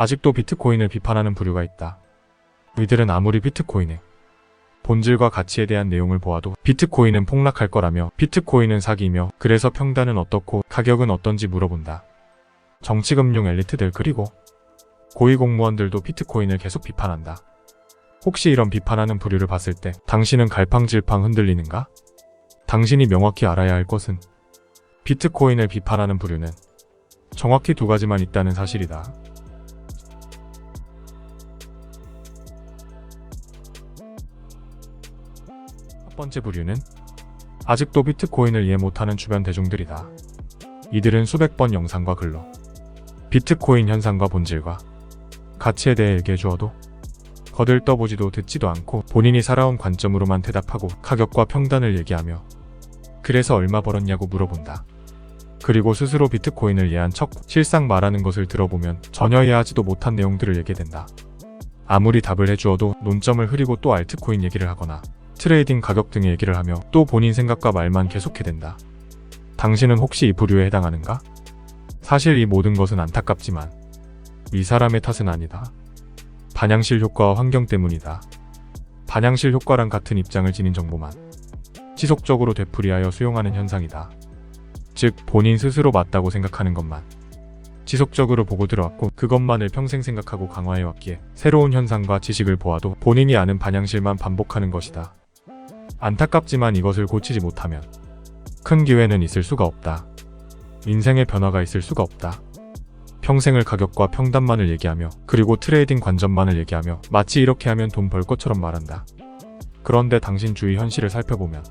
아직도 비트코인을 비판하는 부류가 있다. 이들은 아무리 비트코인의 본질과 가치에 대한 내용을 보아도 비트코인은 폭락할 거라며 비트코인은 사기이며 그래서 평단은 어떻고 가격은 어떤지 물어본다. 정치금융 엘리트들 그리고 고위공무원들도 비트코인을 계속 비판한다. 혹시 이런 비판하는 부류를 봤을 때 당신은 갈팡질팡 흔들리는가? 당신이 명확히 알아야 할 것은 비트코인을 비판하는 부류는 정확히 두 가지만 있다는 사실이다. 첫 번째 부류는 아직도 비트코인을 이해 못하는 주변 대중들이다. 이들은 수백 번 영상과 글로 비트코인 현상과 본질과 가치에 대해 얘기해 주어도 거들떠보지도 듣지도 않고 본인이 살아온 관점으로만 대답하고 가격과 평단을 얘기하며 그래서 얼마 벌었냐고 물어본다. 그리고 스스로 비트코인을 이해한 척 실상 말하는 것을 들어보면 전혀 이해하지도 못한 내용들을 얘기된다. 아무리 답을 해주어도 논점을 흐리고 또 알트코인 얘기를 하거나 트레이딩 가격 등의 얘기를 하며 또 본인 생각과 말만 계속해댄다. 당신은 혹시 이 부류에 해당하는가? 사실 이 모든 것은 안타깝지만 이 사람의 탓은 아니다. 반향실 효과와 환경 때문이다. 반향실 효과랑 같은 입장을 지닌 정보만 지속적으로 되풀이하여 수용하는 현상이다. 즉 본인 스스로 맞다고 생각하는 것만 지속적으로 보고 들어왔고 그것만을 평생 생각하고 강화해왔기에 새로운 현상과 지식을 보아도 본인이 아는 반향실만 반복하는 것이다. 안타깝지만 이것을 고치지 못하면 큰 기회는 있을 수가 없다. 인생의 변화가 있을 수가 없다. 평생을 가격과 평단만을 얘기하며 그리고 트레이딩 관점만을 얘기하며 마치 이렇게 하면 돈 벌 것처럼 말한다. 그런데 당신 주위 현실을 살펴보면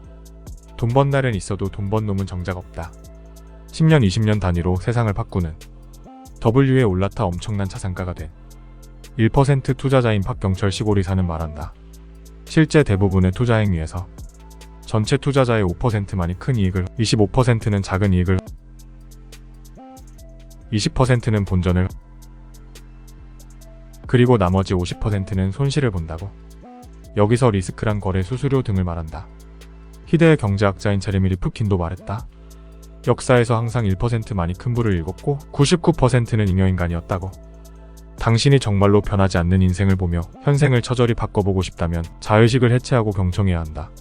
돈 번 날은 있어도 돈 번 놈은 정작 없다. 10년 20년 단위로 세상을 바꾸는 W에 올라타 엄청난 자산가가 된 1% 투자자인 박경철 시골이사는 말한다. 실제 대부분의 투자 행위에서 전체 투자자의 5%만이 큰 이익을, 25%는 작은 이익을, 20%는 본전을, 그리고 나머지 50%는 손실을 본다고. 여기서 리스크란 거래 수수료 등을 말한다. 희대의 경제학자인 제레미 리프킨도 말했다. 역사에서 항상 1%만이 큰 부를 일궜고 99%는 잉여인간이었다고. 당신이 정말로 변하지 않는 인생을 보며 현생을 처절히 바꿔보고 싶다면 자의식을 해체하고 경청해야 한다.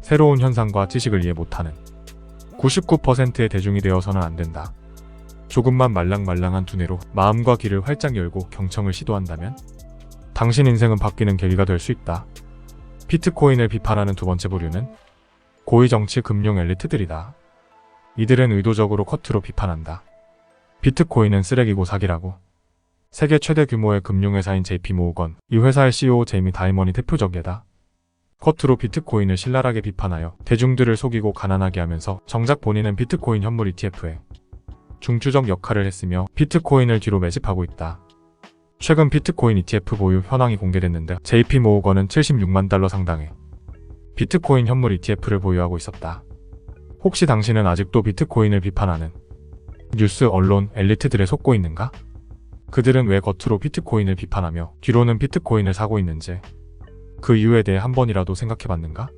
새로운 현상과 지식을 이해 못하는 99%의 대중이 되어서는 안 된다. 조금만 말랑말랑한 두뇌로 마음과 귀를 활짝 열고 경청을 시도한다면 당신 인생은 바뀌는 계기가 될 수 있다. 비트코인을 비판하는 두 번째 부류는 고위 정치 금융 엘리트들이다. 이들은 의도적으로 커트로 비판한다. 비트코인은 쓰레기고 사기라고. 세계 최대 규모의 금융회사인 JP모건, 이 회사의 CEO 제이미 다이먼이 대표적 예다. 커트로 비트코인을 신랄하게 비판하여 대중들을 속이고 가난하게 하면서 정작 본인은 비트코인 현물 ETF에 중추적 역할을 했으며 비트코인을 뒤로 매집하고 있다. 최근 비트코인 ETF 보유 현황이 공개됐는데 JP모건은 76만 달러 상당의 비트코인 현물 ETF를 보유하고 있었다. 혹시 당신은 아직도 비트코인을 비판하는 뉴스 언론 엘리트들에 속고 있는가? 그들은 왜 겉으로 비트코인을 비판하며 뒤로는 비트코인을 사고 있는지 그 이유에 대해 한 번이라도 생각해봤는가?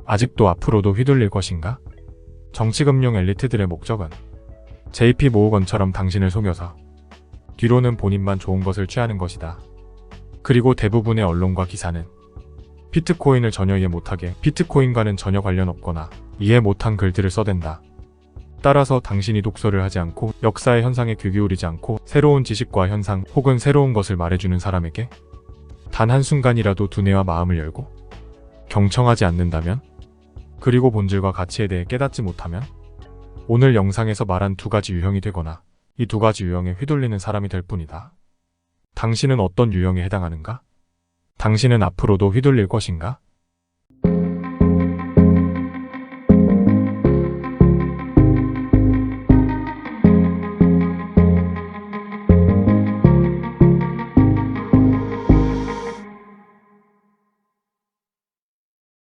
아직도 앞으로도 휘둘릴 것인가? 정치금융 엘리트들의 목적은 JP모건처럼 당신을 속여서 뒤로는 본인만 좋은 것을 취하는 것이다. 그리고 대부분의 언론과 기사는 비트코인을 전혀 이해 못하게 비트코인과는 전혀 관련 없거나 이해 못한 글들을 써댄다. 따라서 당신이 독서를 하지 않고 역사의 현상에 귀 기울이지 않고 새로운 지식과 현상 혹은 새로운 것을 말해주는 사람에게 단 한순간이라도 두뇌와 마음을 열고 경청하지 않는다면 그리고 본질과 가치에 대해 깨닫지 못하면 오늘 영상에서 말한 두 가지 유형이 되거나 이 두 가지 유형에 휘둘리는 사람이 될 뿐이다. 당신은 어떤 유형에 해당하는가? 당신은 앞으로도 휘둘릴 것인가?